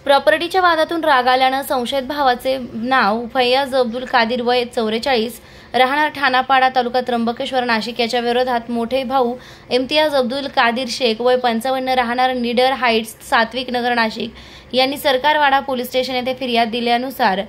प्रॉपर्टीच्या वादातून राग आल्यानं संशयित भावाचे नाव फैयाज अब्दुल कादीर वय 44 राहणार ठाणापाडा तालुका त्र्यंबकेश्वर नाशिक याच्या विरोधात मोठे भाऊ इम्तियाज अब्दुल कादीर शेख वय 55 राहणार निडर हाइट्स सात्विक नगर नाशिक यांनी सरकारवाडा पोलीस स्टेशन येथे फिर्याद दिल्यानुसार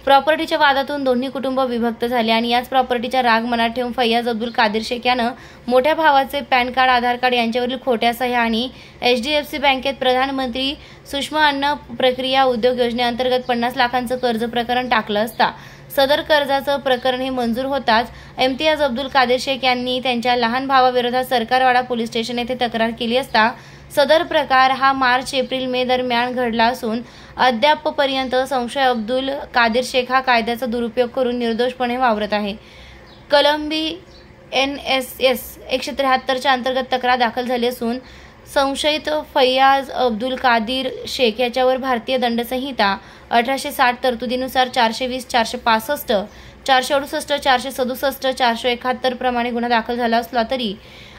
प्रॉपर्टीच्या वादातून दोन्ही कुटुंब विभक्त झाले आणि याच प्रॉपर्टीचा राग मनात ठेवून फैयाज अब्दुल कादीर शेख यानं मोठ्या भावाचे पॅन कार्ड आधार कार्ड यांच्यावरील खोट्या सह्या आणि HDFC बँकेत प्रधानमंत्री सूक्ष्म अन्न प्रक्रिया उद्योग योजनेअंतर्गत 50 लाखांचं कर्ज प्रकरण टाकलं असता सदर कर्जाचं प्रकरण हे मंजूर होताच इम्तियाज अब्दुल कादीर शेख यांनी त्यांच्या लहान भावाविरोधात सरकारवाडा पोलीस स्टेशन येथे तक्रार केली असता सदर प्रकार हा मार्च एप्रिल मे दरम्यान घडला असून अद्यापपर्यंत संशय अब्दुल कादीर शेख हा कायद्याचा दुरुपयोग करून निर्दोषपणे वावरत आहे। कलंबी NSS 173 अंतर्गत तक्रार दाखल झाली असून संशयित फैयाज अब्दुल कादीर शेख याच्यावर भारतीय दंडसंहिता 1860 तरतुदीनुसार 420, 465, 468, 467, 471 प्रमाणे गुन्हा दाखल झाला असला तरी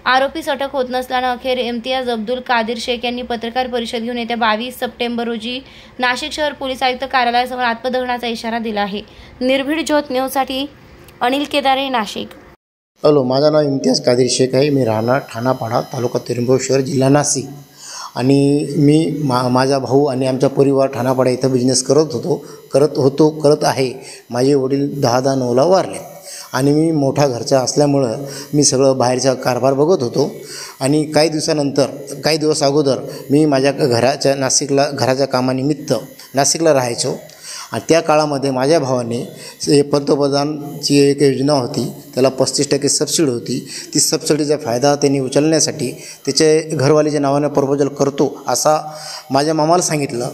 आरोपीस अटक होत नसल्यानं अखेर इम्तियाज अब्दुल कादीर शेख यांनी पत्रकार परिषद घेऊन येत्या 22 सप्टेंबर रोजी नाशिक शहर पोलीस आयुक्त कार्यालयासमोर आत्मदहनाचा इशारा दिला आहे। निर्भीड ज्योत न्यूजसाठी अनिल केदारे, नाशिक। हॅलो, माझं नाव इम्तियाज कादीर शेख आहे। मी राहणार ठाणापाडा तालुका त्र्यंबकेश्वर जिल्हा नाशिक आणि मी माझा भाऊ आणि आमचा परिवार ठाणापाडा इथं बिझनेस करत आहे। माझे वडील 10-9ला वारले आणि मी मोठा घरचा असल्यामुळं मी सगळं बाहेरचा कारभार बघत होतो आणि काही दिवस अगोदर मी माझ्या घराच्या कामानिमित्त नाशिकला राहायचो आणि त्या काळामध्ये माझ्या भावाने पंतप्रधानची एक योजना होती, त्याला 35% सबसिडी होती। ती सबसिडीचा फायदा त्यांनी उचलण्यासाठी त्याचे घरवालीच्या नावाने प्रपोजल करतो असा माझ्या मामाला सांगितलं।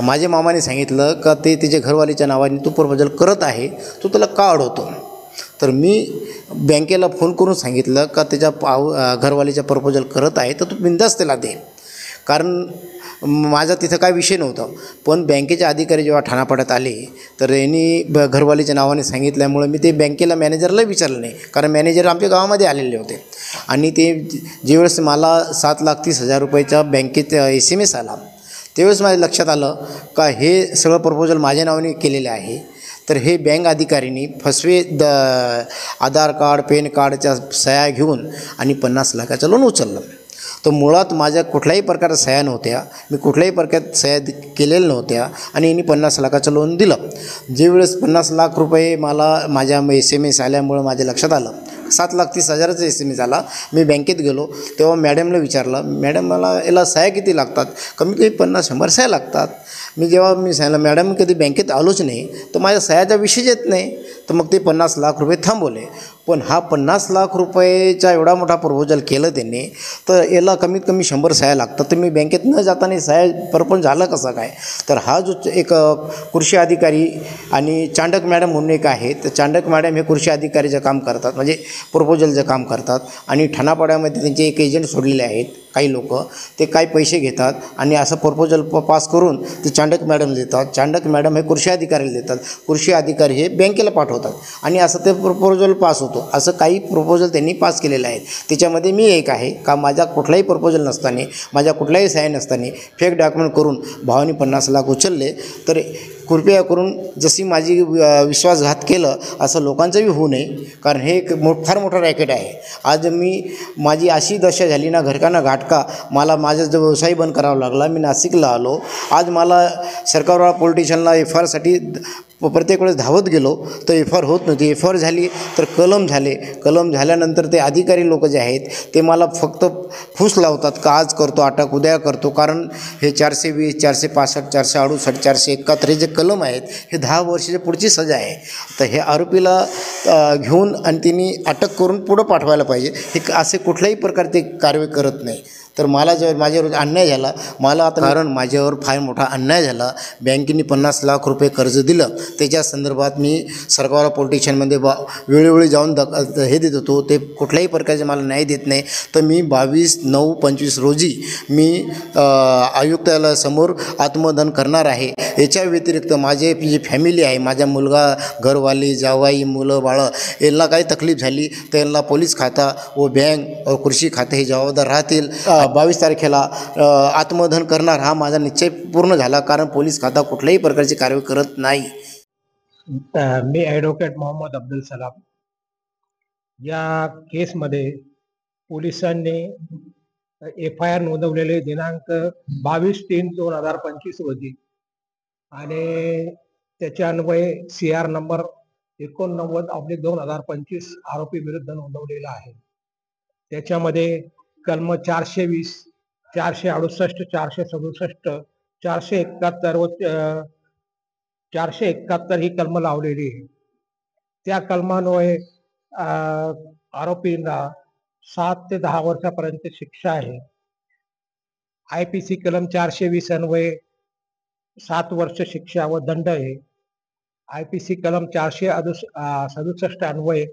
माझ्या मामाने सांगितलं का ते तिच्या घरवालीच्या नावाने तू प्रपोजल करत आहे, तू त्याला का अडवतो? तर मी बँकेला फोन करून सांगितलं का त्याच्या घरवालीचा प्रपोजल करत आहे तर तू बिंदास त्याला दे, कारण माझा तिथं काय विषय नव्हता। पण बँकेचे अधिकारी जेव्हा ठाणापाड्यात आले तर यांनी घरवालीच्या नावाने सांगितल्यामुळे मी ते बँकेला मॅनेजरला विचारलं नाही, कारण मॅनेजर आमच्या गावामध्ये आलेले होते आणि ते ज्यावेळेस मला 7,30,000 रुपयाचा बँकेत SMS आला त्यावेळेस माझ्या लक्षात आलं का हे सगळं प्रपोजल माझ्या नावाने केलेले आहे। तर हे बँक अधिकाऱ्यांनी फसवे आधार कार्ड पॅन कार्डच्या सह्या घेऊन आणि 50 लाखाचं लोन उचललं। तर मुळात माझ्या कुठल्याही प्रकारच्या सह्या नव्हत्या, मी कुठल्याही प्रकारात सह्या केलेल्या नव्हत्या आणि यांनी 50 लाखाचं लोन दिलं। ज्यावेळेस 50 लाख रुपये मला माझ्या SMS आल्यामुळं माझ्या लक्षात आलं, 7,30,000चा SMS आला। मी बँकेत गेलो तेव्हा मॅडमला विचारलं, मॅडम मला याला सह्या किती लागतात? कमीत कमी 50-100 सह्या लागतात। जेव्हा मी सांगितलं मॅडम कधी बँकेत आलोच नाही तर माझ्या सह्याचा विषय येत नाही, तर मग ते 50 लाख रुपये थांबवले। पण हा 50 लाख रुपयेचा एवढा मोठा प्रपोजल केलं त्यांनी, तर याला कमीत कमी 100 सह्या लागतात। तर मी बँकेत न जाताना सह्या परपंच झालं कसं काय? तर हा जो एक कृषी अधिकारी आणि चांडक मॅडम म्हणून एक आहे, तर चांडक मॅडम हे कृषी अधिकारीचं काम करतात, म्हणजे प्रपोजलचं काम करतात आणि ठाणापाड्यामध्ये त्यांचे एक एजंट सोडलेले आहेत काही लोक, ते काही पैसे घेतात आणि असं प्रपोजल पास करून ते चांडक मॅडम देतात। चांडक मॅडम हे कृषी अधिकारीला देतात, कृषी अधिकारी हे बँकेला पाठवतात आणि असं ते प्रपोजल पास होतो। असं काही प्रपोजल त्यांनी पास केलेले आहेत, त्याच्यामध्ये मी एक आहे का माझा कुठलाही प्रपोजल नसताना, माझ्या कुठल्याही सह्या नसताना फेक डॉक्युमेंट करून भावानी 50 लाख उचलले। तर कृपया करून जशी माझी विश्वासघात केलं असं लोकांचंही होऊ नये, कारण हे एक फार मोठा रॅकेट आहे। आज माझी अशी दशा झाली ना घरकाना घाटका, मला माझा जो व्यवसाय बंद करावा लागला। मी नाशिकला आलो, आज मला सरकारवाडा पोलीस स्टेशनला FIR प्रत्येक वेळेस धावत गेलो तर FIR होत नव्हती। FIR झाली तर कलम झाल्यानंतर ते अधिकारी लोक जे आहेत ते मला फक्त फूस लावतात का आज करतो अटक, उद्या करतो, कारण हे 420, 465, 468, 471 जे कलम आहेत हे 10 वर्षाच्या पुढची सजा आहे। तर हे आरोपीला घेऊन आणि त्यांनी अटक करून पुढं पाठवायला पाहिजे, हे असे कुठल्याही प्रकारचे कारवाई करत नाही। तर मला जेव्हा माझ्यावर अन्याय झाला, मला आता कारण माझ्यावर फार मोठा अन्याय झाला, बँकेने 50 लाख रुपये कर्ज दिलं, त्याच्या संदर्भात मी सरकारवाडा पोलीस स्टेशनमध्ये वेळोवेळी जाऊन हे देत होतो, ते कुठल्याही प्रकारचे मला न्याय देत नाही। तर मी 22/9/25 रोजी मी आयुक्तालयासमोर आत्मदहन करणार आहे। याच्या व्यतिरिक्त माझे जी फॅमिली आहे, माझा मुलगा, घरवाली, जावाई, मुलं बाळं यांना काही तकलीफ झाली तर यांना पोलीस खाता व बँक व कृषी खाते हे जबाबदार राहतील। 22 तारखेला आत्मदहन करणार हा माझा निश्चय पूर्ण झाला, कारण पोलीस खाता कुठल्याही प्रकारची कारवाई करत नाही. मी ॲडव्होकेट मोहम्मद अब्दुल सलाम. या केसमध्ये पोलिसांनी FIR नोंदवलेले दिनांक 22/3/2025 रोजी आणि त्याच्या अन्वये CR नंबर 89/2025 आरोपी विरुद्ध नोंदवलेला आहे. त्याच्यामध्ये कलम 420, 468, 467, 471 व 471 ही कलम लावलेली आहे. त्या कलमान्वये आरोपींना 7 ते 10 वर्षापर्यंत शिक्षा आहे. IPC कलम 420 अन्वये 7 वर्ष शिक्षा व दंड आहे. IPC कलम 467 अन्वये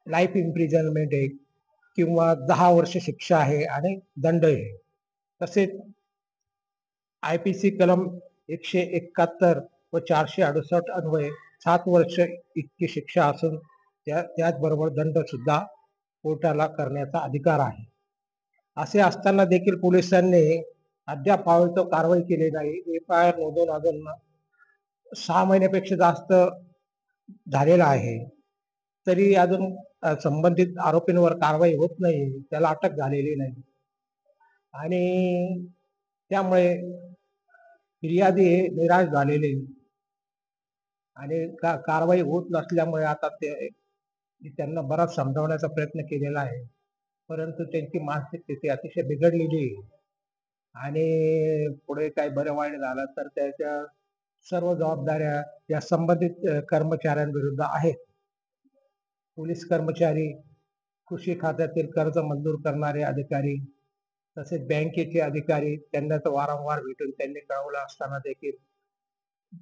लाईफ इम्प्रिझनमेंट आहे किंवा 10 वर्ष शिक्षा आहे आणि दंड आहे. तसेच IPC कलम 171 व 468 अन्वये 7 वर्ष इतकी शिक्षा असून त्याचबरोबर दंड सुद्धा कोर्टाला करण्याचा अधिकार आहे. असे असताना देखील पोलिसांनी अद्याप कारवाई केली नाही. FIR नोंदवून अजून 6 महिन्यापेक्षा जास्त झालेला आहे, तरी अजून संबंधित आरोपींवर कारवाई होत नाही, त्याला अटक झालेली नाही आणि त्यामुळे फिर्यादी हे निराश झालेले आणि कारवाई होत नसल्यामुळे आता त्यांना बराच समजावण्याचा प्रयत्न केलेला आहे, परंतु त्यांची मानसिक स्थिती अतिशय बिघडलेली आहे आणि पुढे काही बरं वाईट झालं तर त्याच्या सर्व जबाबदाऱ्या या संबंधित कर्मचाऱ्यांविरुद्ध आहेत. पोलीस कर्मचारी, कृषी खात्यातील कर्ज मंजूर करणारे अधिकारी, तसेच बँकेचे अधिकारी, त्यांना तर वारंवार भेटून त्यांनी कळवलं असताना देखील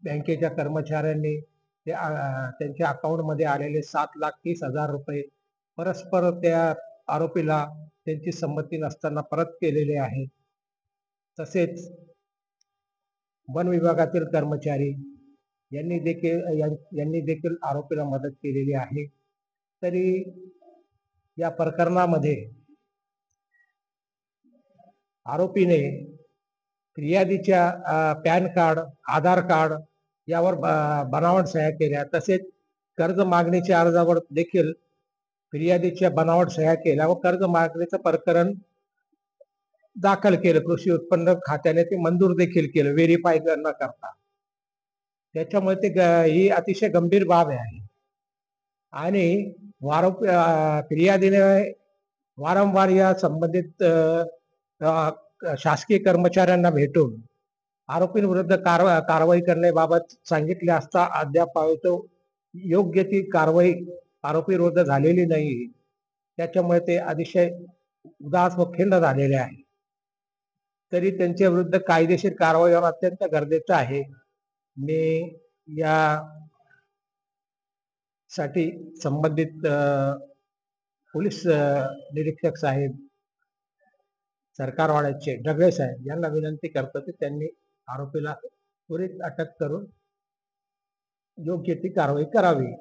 बँकेच्या कर्मचाऱ्यांनी त्यांच्या अकाउंटमध्ये आलेले 7,30,000 रुपये परस्पर त्या आरोपीला त्यांची संमती नसताना परत केलेले आहे. तसेच वन विभागातील कर्मचारी यांनी देखील आरोपीला मदत केलेली आहे. तरी या प्रकरणामध्ये आरोपीने फिर्यादीच्या पॅन कार्ड, आधार कार्ड यावर बनावट सह्या केल्या, तसेच कर्ज मागणीच्या अर्जावर देखील फिर्यादीच्या बनावट सह्या केल्या व कर्ज मागणीचं प्रकरण दाखल केलं. कृषी उत्पन्न खात्याने ते मंजूर देखील केलं व्हेरीफाय न करता. त्याच्यामुळे ही अतिशय गंभीर बाब आहे आणि फिर्यादीने वारंवार या संबंधित शासकीय कर्मचाऱ्यांना भेटून आरोपींविरुद्ध कारवाई करण्याबाबत सांगितले असता अद्याप योग्य ती कारवाई आरोपीविरुद्ध झालेली नाही. त्याच्यामुळे ते अतिशय उदास व खिन्न झालेले आहे. तरी त्यांच्या विरुद्ध कायदेशीर कारवाई होणं अत्यंत गरजेचं आहे. मी या साठी संबंधित पोलीस निरीक्षक साहेब, सरकारवाड्याचे ढगळे साहेब यांना विनंती करतो की त्यांनी आरोपीला त्वरित अटक करून योग्य ती कारवाई करावी.